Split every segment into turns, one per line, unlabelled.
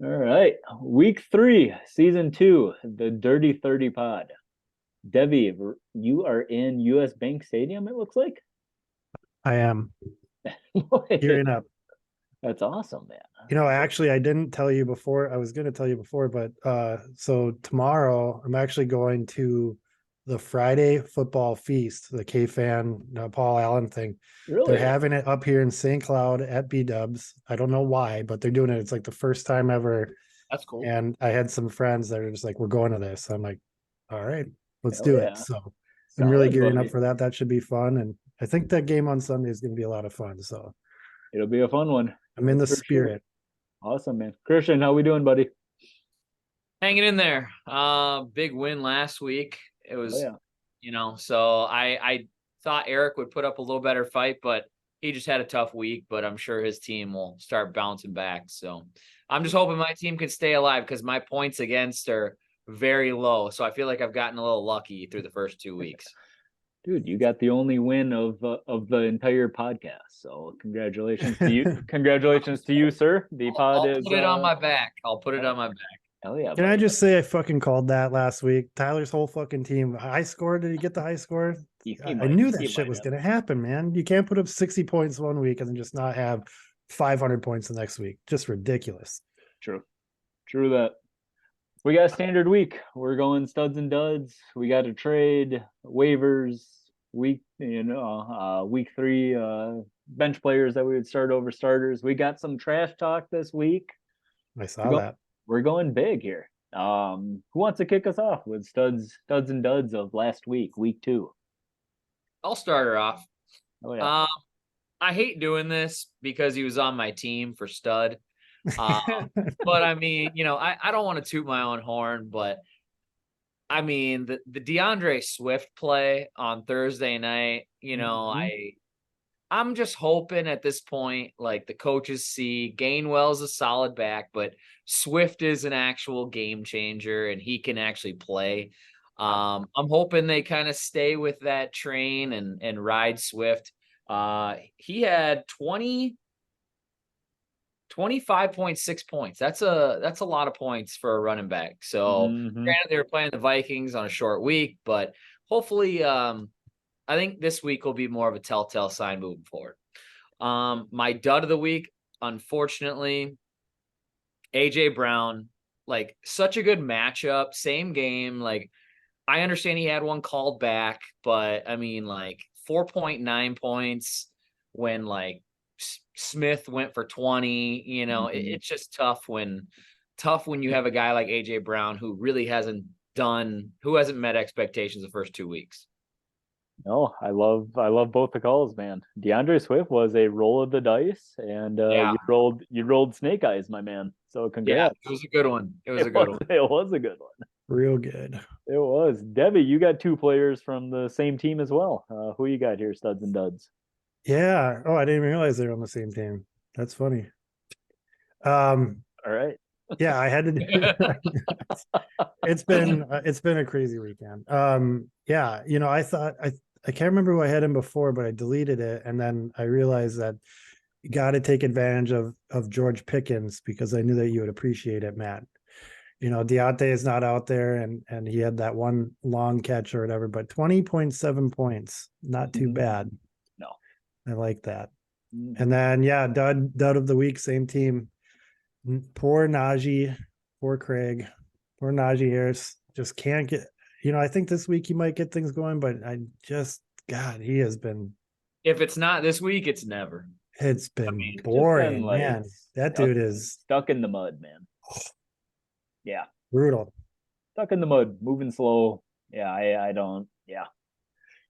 All right. Week 3, season 2, the Dirty 30 pod. Debbie, you are in US Bank Stadium, it looks like.
I am
Boy,
gearing up.
that's awesome, man.
Actually, I didn't tell you before. I was going to tell you before, but so tomorrow I'm actually going to the Friday football feast, the K-Fan Paul Allen thing. They're
Really?
having it up here in St. Cloud at B Dubs. I don't know why, but they're doing it. It's like the first time ever.
That's cool.
And I had some friends that are just like, we're going to this. I'm like, all right, let's
Hell
do it.
yeah.
So I'm really
Solid,
gearing up
buddy.
for that. That should be fun. And I think that game on Sunday is going to be a lot of fun. So
It'll be a fun one.
I'm in
That's
the
for sure.
spirit.
Awesome, man. Christian, how we doing, buddy?
Hanging in there. Big win last week. It
Oh
was,
yeah.
so I thought Eric would put up a little better fight, but he just had a tough week, but I'm sure his team will start bouncing back. So I'm just hoping my team can stay alive because my points against are very low. So I feel like I've gotten a little lucky through the first 2 weeks.
Dude, you got the only win of the entire podcast. So congratulations to you. Congratulations to you, sir. The pod
I'll
is
put it on my back. I'll put it on my back.
hell yeah,
Can I
buddy.
just say I fucking called that last week? Tyler's whole fucking team. High score. Did he get the high score? I knew that
He
shit
might
was
have.
going to happen, man. You can't put up 60 points one week and then just not have 500 points the next week. Just ridiculous.
True. True that. We got a standard week. We're going studs and duds. We got to trade waivers week, week 3, bench players that we would start over starters. We got some trash talk this week.
I
We're
saw
going,
that.
we're going big here. Who wants to kick us off with studs and duds of last week 2?
I'll start her off.
Oh yeah.
Um, I hate doing this because he was on my team for stud. Um, but I mean, I don't want to toot my own horn, but I mean the DeAndre Swift play on Thursday night,
Mhm.
I'm just hoping at this point, like the coaches see Gainwell's a solid back, but Swift is an actual game changer and he can actually play. I'm hoping they kind of stay with that train and ride Swift. He had 25.6 points. That's a lot of points for a running back. So
Mhm.
granted, they were playing the Vikings on a short week, but hopefully, I think this week will be more of a telltale sign moving forward. My dud of the week, unfortunately, AJ Brown, like such a good matchup, same game. Like I understand he had one called back, but I mean, like 4.9 points when like Smith went for 20,
Mhm.
it's just tough when you have a guy like AJ Brown who really who hasn't met expectations the first 2 weeks.
No, I love both the calls, man. DeAndre Swift was a roll of the dice, and
Yeah.
you rolled snake eyes, my man. So
Yeah. It
congrats.
was a good one. It was
It
a good
was
one.
it was a good one.
Real good.
It was. Debbie, you got 2 players from the same team as well. Who you got here, studs and duds?
Yeah. Oh, I didn't even realize they were on the same team. That's funny. Um,
All right.
yeah, I had to do it's been a crazy weekend. Yeah, I can't remember who I had him before, but I deleted it and then I realized that you got to take advantage of George Pickens because I knew that you would appreciate it, Matt. Deontay is not out there and he had that one long catch or whatever, but 20.7 points, not too bad.
No.
I like that. And
Mhm.
then yeah, dud of the week, same team. Poor Najee, poor Craig, poor Najee Harris. Just can't get. I think this week he might get things going, but God, he has been.
If it's not this week, it's never.
It's
I
been
mean,
Just been
boring,
like
man. That
stuck
dude is
stuck in the mud, man. Yeah.
brutal.
Stuck in the mud, moving slow. Yeah, I don't. Yeah.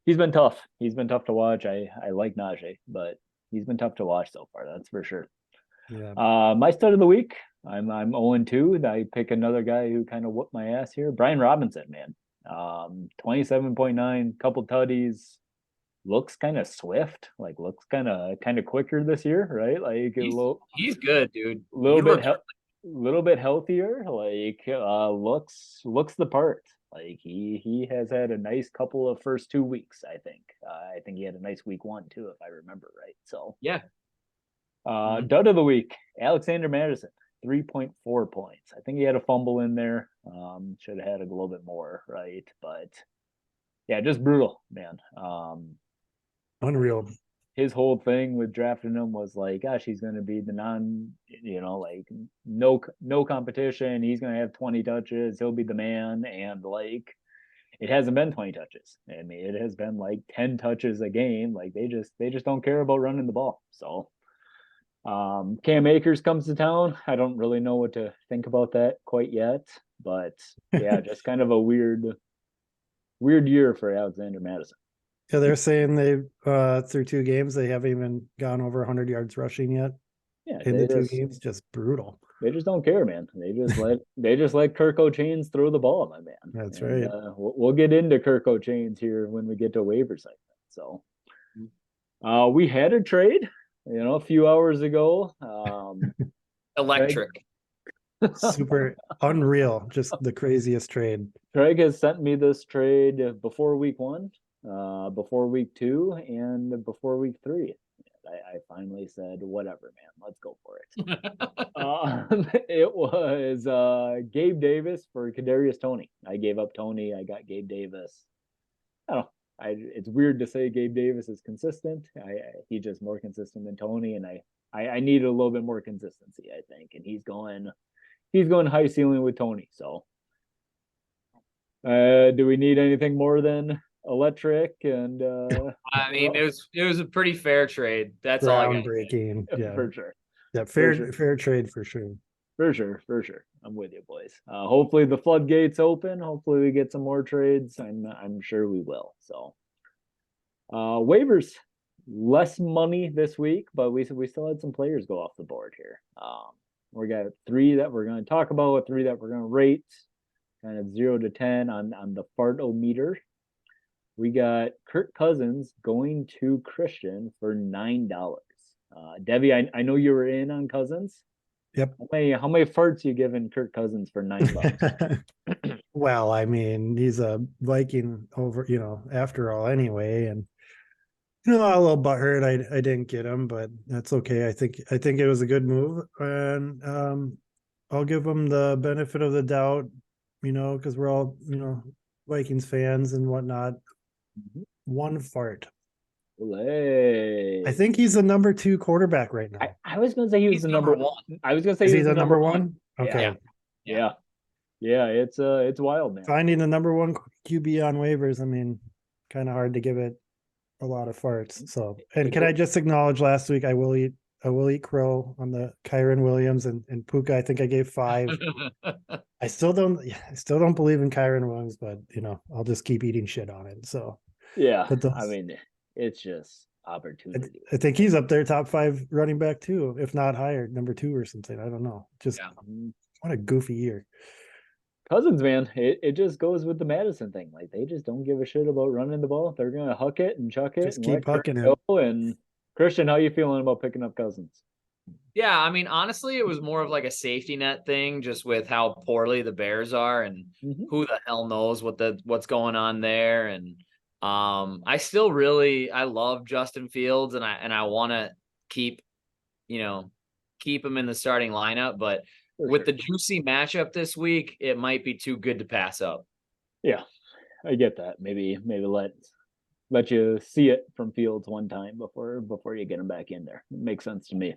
He's been tough. He's been tough to watch. I like Najee, but he's been tough to watch so far. That's for sure.
Yeah.
My stud of the week. I'm 0-2. I pick another guy who kind of whooped my ass here. Brian Robinson, man. 27.9, couple tutties. Looks kind of swift. Like looks kind of quicker this year, right? Like a
he's
little
he's good, dude.
little
He
bit
looks
little bit healthier. Like looks the part. Like he has had a nice couple of first 2 weeks. I think he had a nice week 1 too, if I remember right. So
yeah.
dud of the week, Alexander Madison. 3.4 points. I think he had a fumble in there. Should have had a little bit more, right? But yeah, just brutal, man.
Unreal.
His whole thing with drafting him was like, gosh, he's going to be the like no competition. He's going to have 20 touches. He'll be the man. And like, it hasn't been 20 touches. I mean, it has been like 10 touches a game. Like they just don't care about running the ball. So, Cam Akers comes to town. I don't really know what to think about that quite yet, but yeah, just kind of a weird year for Alexander Madison.
Yeah, they're saying they through 2 games they haven't even gone over 100 yards rushing yet.
Yeah,
in the 2 games, just brutal.
They just don't care, man. They just let Kirk O'Chains throw the ball, my man.
That's right.
We'll get into Kirk O'Chains here when we get to waiver segment. So, we had a trade, a few hours ago.
Electric.
Super unreal. Just the craziest trade.
Craig has sent me this trade before week 1, before week 2, and before week 3. I finally said, whatever, man, let's go for it. It was Gabe Davis for Kadarius Toney. I gave up Toney. I got Gabe Davis. I don't know. It's weird to say Gabe Davis is consistent. He's just more consistent than Toney, and I needed a little bit more consistency, I think. And he's going high ceiling with Toney. So, do we need anything more than electric? And
I mean, it was a pretty fair trade. That's all I got.
Groundbreaking. Yeah,
for sure.
Yeah, fair trade for sure.
For sure. I'm with you, boys. Hopefully the floodgates open. Hopefully we get some more trades. I'm sure we will. So, waivers, less money this week, but we still had some players go off the board here. We got 3 that we're going to talk about, 3 that we're going to rate, kind of 0 to 10 on the fartometer. We got Kirk Cousins going to Christian for $9. Debbie, I know you were in on Cousins.
Yep.
How many farts you giving Kirk Cousins for $9?
Well, I mean, he's a Viking after all anyway, and a little butthurt I didn't get him, but that's okay. I think it was a good move, and I'll give him the benefit of the doubt, because we're all Vikings fans and whatnot. 1 fart. I think he's the number 2 quarterback right now.
I was going to say he's the number 1. I was going to say
he's the number 1. Okay.
Yeah. It's wild, man.
Finding the number 1 QB on waivers, I mean, kind of hard to give it a lot of farts. So, and can I just acknowledge last week I will eat crow on the Kyren Williams and Puka. I think I gave 5. I still don't believe in Kyren Williams, but I'll just keep eating shit on it. So
yeah, I mean, it's just opportunity.
I think he's up there top 5 running back too, if not higher, number 2 or something. I don't know. Just what a goofy year.
Cousins, man, it just goes with the Madison thing. Like they just don't give a shit about running the ball. They're gonna huck it and chuck it.
Just keep hucking it.
And Christian, how you feeling about picking up Cousins?
Yeah, I mean, honestly, it was more of like a safety net thing, just with how poorly the Bears are, and who the hell knows what's going on there. And I love Justin Fields, and I want to keep him in the starting lineup, but with the juicy matchup this week, it might be too good to pass up.
Yeah, I get that. Maybe let you see it from Fields one time before you get him back in there. It makes sense to me.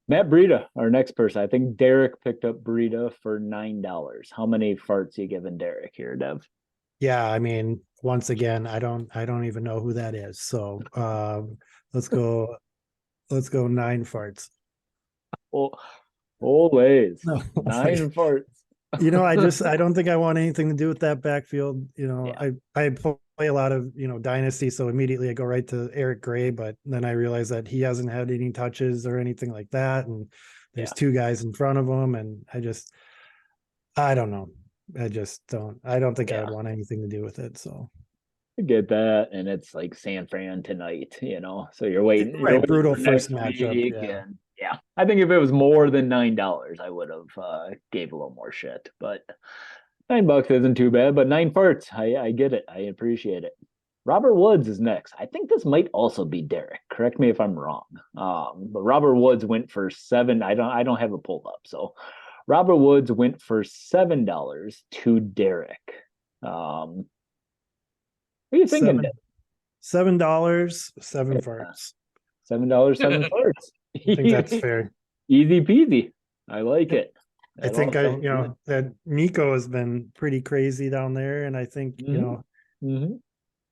Matt Breida, our next person. I think Derek picked up Breida for $9. How many farts you giving Derek here, Dev?
Yeah, I mean, once again, I don't even know who that is. So let's go 9 farts.
Always.
No,
9 farts.
I don't think I want anything to do with that backfield. I play a lot of dynasty, so immediately I go right to Eric Gray, but then I realize that he hasn't had any touches or anything like that, and there's 2 guys in front of him, and I don't know. I don't think I would want anything to do with it. So
I get that, and it's like San Fran tonight, so you're waiting.
Right, brutal first matchup.
Yeah, I think if it was more than $9, I would have gave a little more shit. But $9 isn't too bad. But 9 farts, I get it. I appreciate it. Robert Woods is next. I think this might also be Derek. Correct me if I'm wrong. But Robert Woods went for $7. I don't have it pulled up. So Robert Woods went for $7 to Derek. What are you thinking?
$7, 7
Yeah.
farts.
$7, 7 farts.
I think that's fair.
Easy peasy. I like it.
I
That
think
all sounds good.
that Nico has been pretty crazy down there, and I think
Mhm.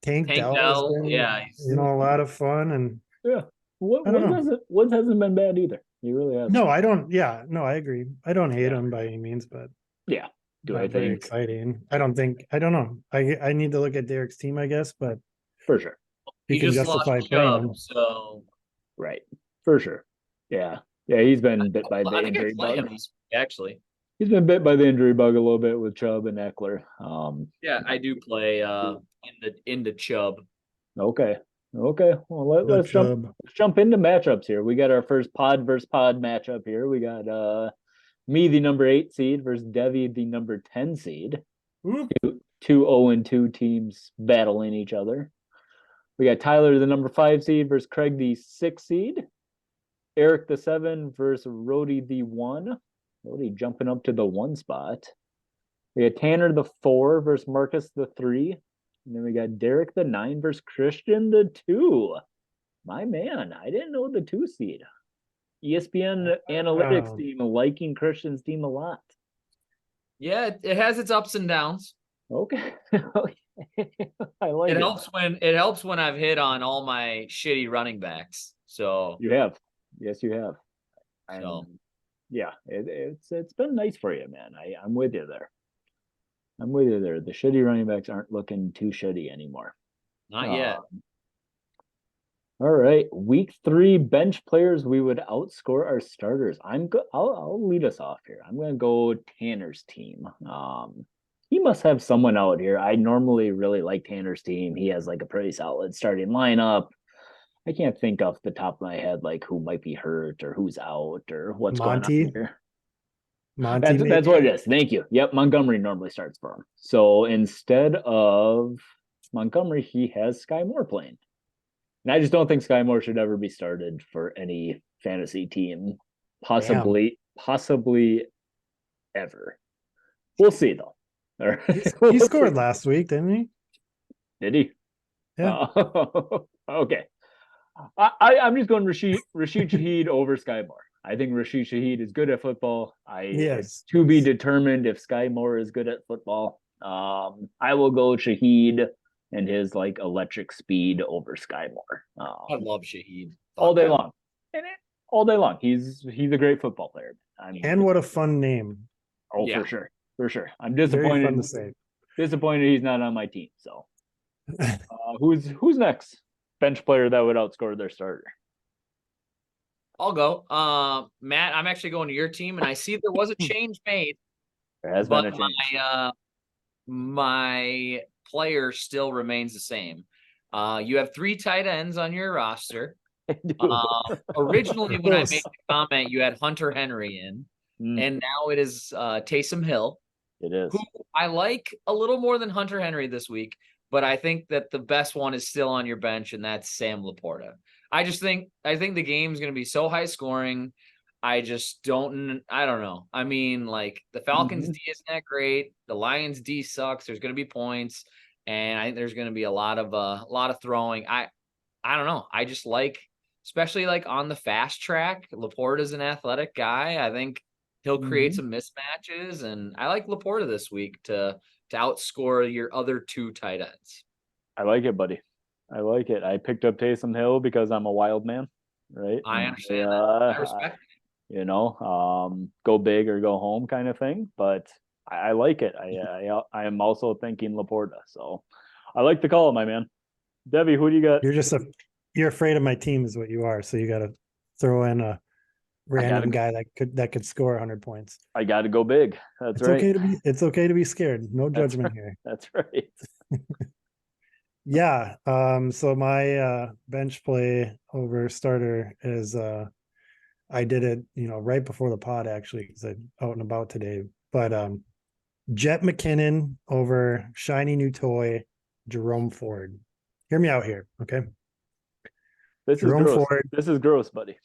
Tank
Tank
Dell has
Dell,
been
yeah,
a lot of fun, and
Yeah.
I don't
Woods hasn't been bad either. He really hasn't.
no, I don't. Yeah, no, I agree. I don't hate
Yeah.
him by any means, but
Yeah. Do
not
I
very
think
exciting. I don't think. I don't know. I need to look at Derek's team, I guess, but
for sure.
he
he
can
just lost
justify playing
Chubb,
him.
so
Right. For sure. Yeah. Yeah, he's been bit by the
I think I
injury
play
bug.
him this week, actually.
He's been bit by the injury bug a little bit with Chubb and Eckler.
Yeah, I do play in the Chubb.
Okay. Okay. Well,
The
let's
Chubb.
jump into matchups here. We got our first pod versus pod matchup here. We got me, the number 8 seed, versus Devi, the number 10 seed.
Ooh.
Two 0-2 teams battling each other. We got Tyler, the number 5 seed, versus Craig, the 6 seed. Eric, the 7 versus Rody, the 1. Rody jumping up to the 1 spot. We got Tanner, the 4 versus Marcus, the 3. And then we got Derek, the 9 versus Christian, the 2. My man, I didn't know the 2 seed. ESPN analytics team liking Christian's team a lot.
Yeah, it has its ups and downs.
Okay. I like
it. Helps when I've hit on all my shitty running backs. So
you have. Yes, you have.
So
yeah, it's been nice for you, man. I'm with you there. I'm with you there. The shitty running backs aren't looking too shitty anymore.
Not yet.
All right, week 3 bench players we would outscore our starters. I'll lead us off here. I'm gonna go Tanner's team. He must have someone out here. I normally really like Tanner's team. He has like a pretty solid starting lineup. I can't think off the top of my head like who might be hurt or who's out or what's going on here. That's what it is. Thank you. Yep, Montgomery normally starts for him. So instead of Montgomery, he has Sky Moore playing. And I just don't think Sky Moore should ever be started for any fantasy team. Possibly ever. We'll see though.
He scored last week, didn't he?
Did he?
Yeah.
Okay. I'm just going Rashid Shaheed over Sky Moore. I think Rashid Shaheed is good at football. It's to be determined if Sky Moore is good at football. I will go Shaheed and his like electric speed over Sky Moore.
I love Shaheed
all day long. All day long. He's a great football player.
And what a fun name.
Oh, yeah. For sure. I'm disappointed.
Very fun to say.
Disappointed he's not on my team. So who's next? Bench player that would outscore their starter.
I'll go. Matt, I'm actually going to your team, and I see there was a change made.
There has been a change.
My player still remains the same. You have 3 tight ends on your roster. Originally, when I made the comment, you had Hunter Henry in, and now it is Taysom Hill.
It is.
Who I like a little more than Hunter Henry this week, but I think that the best one is still on your bench, and that's Sam Laporta. I think the game's going to be so high scoring. I don't know. I mean, like the Falcons D isn't that great. The Lions D sucks. There's going to be points, and I think there's going to be a lot of throwing. I don't know. I just like, especially like on the fast track, Laporta's an athletic guy. I think he'll create some mismatches, and I like Laporta this week to outscore your other 2 tight ends.
I like it, buddy. I like it. I picked up Taysom Hill because I'm a wild man, right?
I understand that. I respect
it. Go big or go home kind of thing. But I like it. I am also thinking Laporta. So I like the call, my man. Debbie, who do you got?
You're afraid of my team is what you are. So you got to throw in a random guy that could score 100 points.
I got to go big. That's right.
It's okay to be scared. No judgment here.
That's right.
Yeah. So my bench play over starter is I did it, right before the pod actually, because I'm out and about today. But Jet McKinnon over shiny new toy Jerome Ford. hear me out here, okay?
This is
Jerome
gross.
Ford.
This is gross, buddy.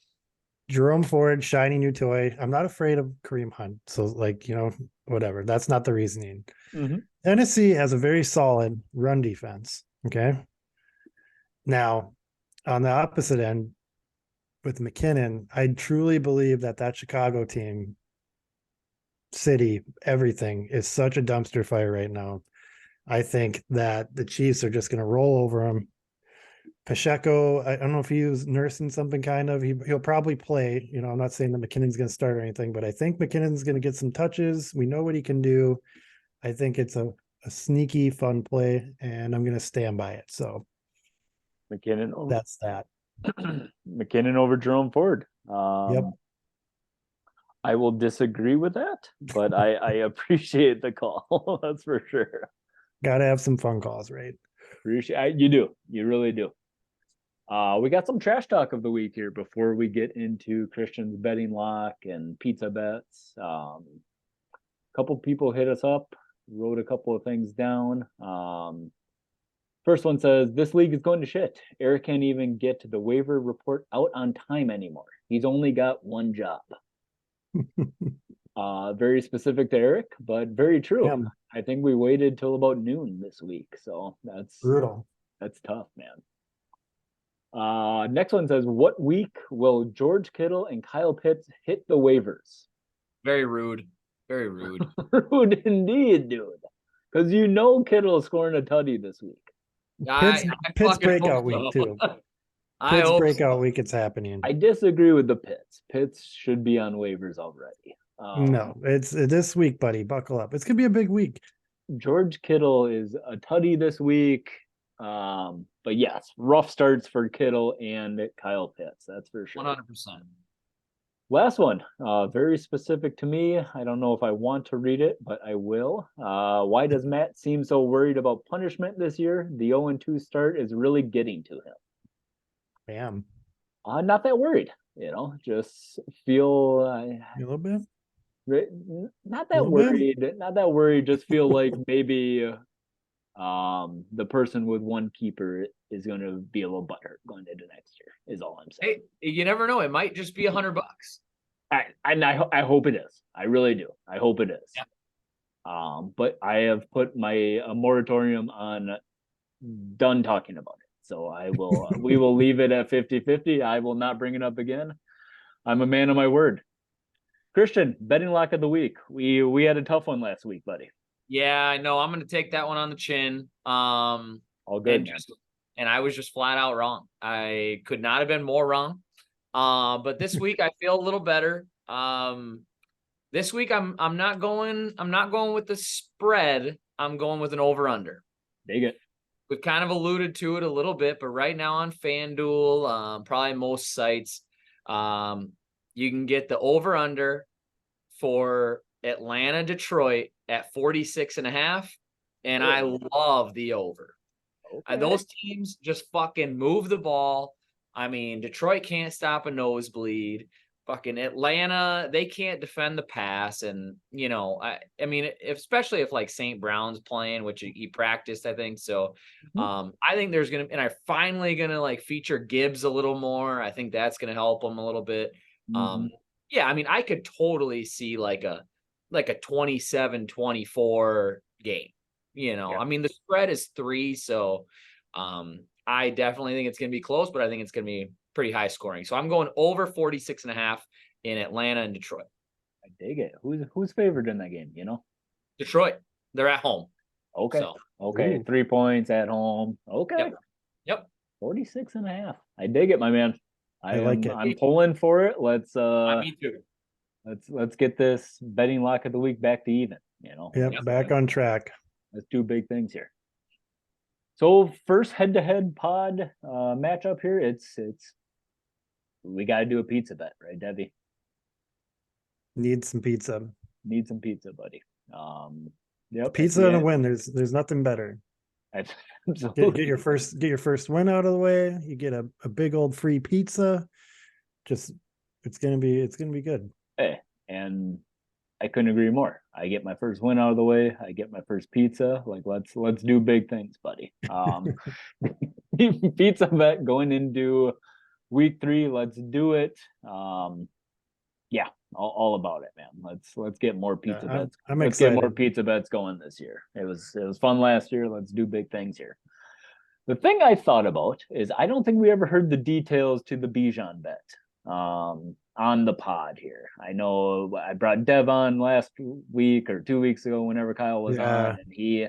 Jerome Ford, shiny new toy. I'm not afraid of Kareem Hunt. So, like, whatever. That's not the reasoning.
Mm-hmm.
Tennessee has a very solid run defense. Okay. Now, on the opposite end, with McKinnon, I truly believe that Chicago team, city, everything is such a dumpster fire right now. I think that the Chiefs are just going to roll over them. Pacheco, I don't know if he was nursing something kind of. He'll probably play. I'm not saying that McKinnon's going to start or anything, but I think McKinnon's going to get some touches. We know what he can do. I think it's a sneaky, fun play, and I'm going to stand by it. So
McKinnon over
that's that.
McKinnon over Jerome Ford.
Yep.
I will disagree with that, but I appreciate the call. That's for sure.
Got to have some fun calls, right?
You do. You really do. We got some trash talk of the week here before we get into Christian's betting lock and pizza bets. A couple people hit us up, wrote a couple of things down. First one says, this league is going to shit. Eric can't even get the waiver report out on time anymore. He's only got one job. Very specific to Eric, but very true.
Yeah.
I think we waited till about noon this week. So that's
brutal.
That's tough, man. Next one says, what week will George Kittle and Kyle Pitts hit the waivers?
Very rude. Very rude.
Rude indeed, dude. Because Kittle is scoring a tutty this week.
Pitts breakout week too. Pitts breakout week, it's happening.
I disagree with the Pitts. Pitts should be on waivers already.
No, it's this week, buddy. Buckle up. It's gonna be a big week.
George Kittle is a tutty this week. But yes, rough starts for Kittle and Kyle Pitts. That's for sure.
100%.
Last one, very specific to me. I don't know if I want to read it, but I will. Why does Matt seem so worried about punishment this year? The 0-2 start is really getting to him.
Bam.
Not that worried, just feel
a little bit.
Not that worried. Not that worried. Just feel like maybe the person with one keeper is going to be a little butthurt going into next year. Is all I'm saying.
Hey, you never know. It might just be $100.
I hope it is. I really do. I hope it is.
Yeah.
But I have put a moratorium on done talking about it. So I will. We will leave it at 50-50. I will not bring it up again. I'm a man of my word. Christian, betting lock of the week. We had a tough one last week, buddy.
Yeah, I know. I'm going to take that one on the chin.
All good.
And I was just flat out wrong. I could not have been more wrong. But this week I feel a little better. This week I'm not going with the spread. I'm going with an over under.
Dig it.
We've kind of alluded to it a little bit, but right now on FanDuel, probably most sites, you can get the over under for Atlanta, Detroit at 46.5. And I love the over. Okay. Those teams just fucking move the ball. I mean, Detroit can't stop a nosebleed. Fucking Atlanta, they can't defend the pass. And, I mean, especially if like St. Brown's playing, which he practiced, I think. So I think there's going to, and I'm finally going to like feature Gibbs a little more. I think that's going to help him a little bit. Yeah, I mean, I could totally see like a 27-24 game. I mean, the spread is 3, so I definitely think it's going to be close, but I think it's going to be pretty high scoring. So I'm going over 46.5 in Atlanta and Detroit.
I dig it. Who's favored in that game?
Detroit. They're at home.
Okay. So, okay. Ooh. 3 points at home. Okay.
Yep.
46.5. I dig it, my man.
I like it.
I'm pulling for it. Let's
me too.
Let's get this betting lock of the week back to even.
Yep, back on track.
Let's do big things here. So first head-to-head pod matchup here. It's we got to do a pizza bet, right, Debbie?
Need some pizza.
Need some pizza, buddy. Yep.
Pizza and a win. There's nothing better. Get your first win out of the way. You get a big old free pizza. Just it's gonna be good.
Hey, and I couldn't agree more. I get my first win out of the way. I get my first pizza. Like let's do big things, buddy. pizza bet going into week 3. Let's do it. Yeah, all about it, man. Let's get more pizza
I'm-
bets.
I'm
Let's get more
excited.
pizza bets going this year. It was fun last year. Let's do big things here. The thing I thought about is I don't think we ever heard the details to the Bijan bet on the pod here. I know I brought Dev on last week or 2 weeks ago, whenever Kyle was on,
Yeah.
and he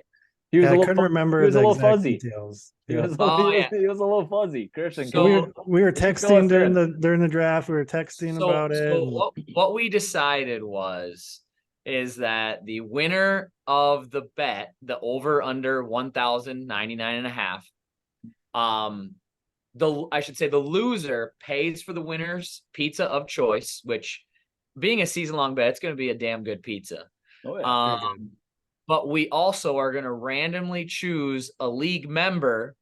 Yeah,
was a
I
little
couldn't
he
remember
was a
the
little
exact
fuzzy.
details.
He
Yeah.
was,
Oh,
he was
yeah.
he was a little fuzzy. Christian,
So-
we were
can you fill us
texting during
in?
the draft. We were texting about it.
So
and-
what we decided is that the winner of the bet, the over under 1,099 and a half, I should say the loser pays for the winner's pizza of choice, which being a season long bet, it's going to be a damn good pizza.
Oh yeah.
Very good.
But we also are going to randomly choose a league member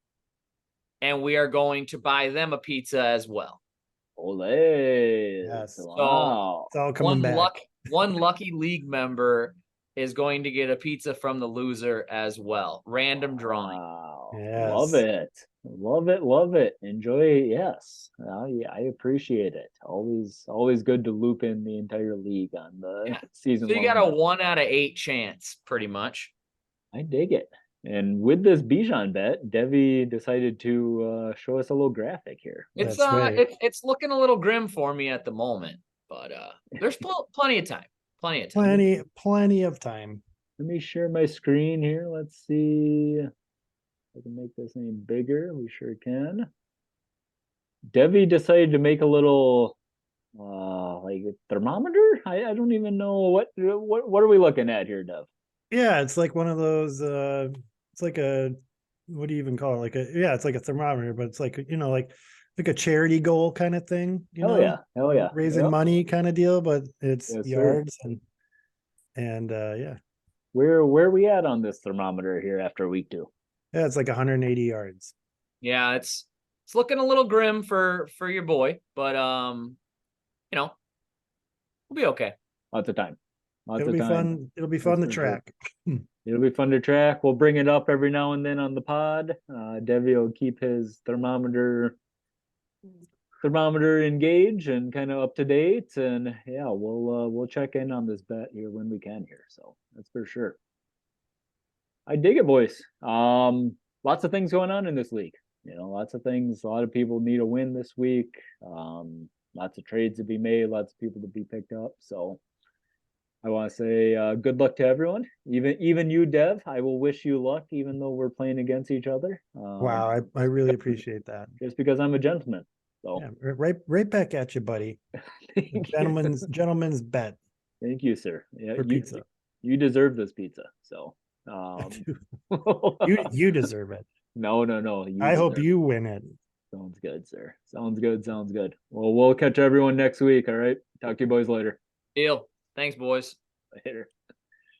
and we are going to buy them a pizza as well.
Ole.
Yes.
Wow.
It's all coming back.
One lucky league member is going to get a pizza from the loser as well. Random drawing.
Wow.
Yes.
Love it. Love it. Love it. Enjoy it. Yes. I appreciate it. Always good to loop in the entire league on the
Yeah.
season.
So you
long
got a
bet.
1 out of 8 chance, pretty much.
I dig it. And with this Bijan bet, Devi decided to show us a little graphic here.
It's
That's right.
it's looking a little grim for me at the moment, but there's plenty of time. Plenty of time.
Plenty of time.
Let me share my screen here. Let's see if I can make this any bigger. We sure can. Devi decided to make a little like a thermometer. I don't even know what are we looking at here, Dev?
Yeah, it's like one of those it's like a, what do you even call it? It's like a thermometer, but it's like, like a charity goal kind of thing,
Hell yeah. Hell yeah.
raising
Yep.
money kind of deal, but it's
Yes, sir.
yards and yeah.
Where are we at on this thermometer here after week 2?
Yeah, it's like 180 yards.
Yeah, it's looking a little grim for your boy, but we'll be okay.
Lots of time. Lots
It'll
of
be
time.
fun. It'll be fun to
for sure.
track.
It'll be fun to track. We'll bring it up every now and then on the pod. Devi will keep his thermometer engaged and kind of up to date. And yeah, we'll check in on this bet here when we can here. So that's for sure. I dig it, boys. Lots of things going on in this league. Lots of things. A lot of people need a win this week. Lots of trades to be made. Lots of people to be picked up. So I want to say good luck to everyone. Even you, Dev. I will wish you luck, even though we're playing against each other.
Wow, I really appreciate that.
Just because I'm a gentleman. So
Yeah, right back at you, buddy.
thank you.
Gentleman's bet
Thank you, sir. Yeah,
for pizza.
You deserve this pizza. So
You deserve it.
No.
I hope
deserve
you win it.
Sounds good, sir. Sounds good. Well, we'll catch everyone next week. All right. Talk to you boys later.
Deal. Thanks, boys.
Later.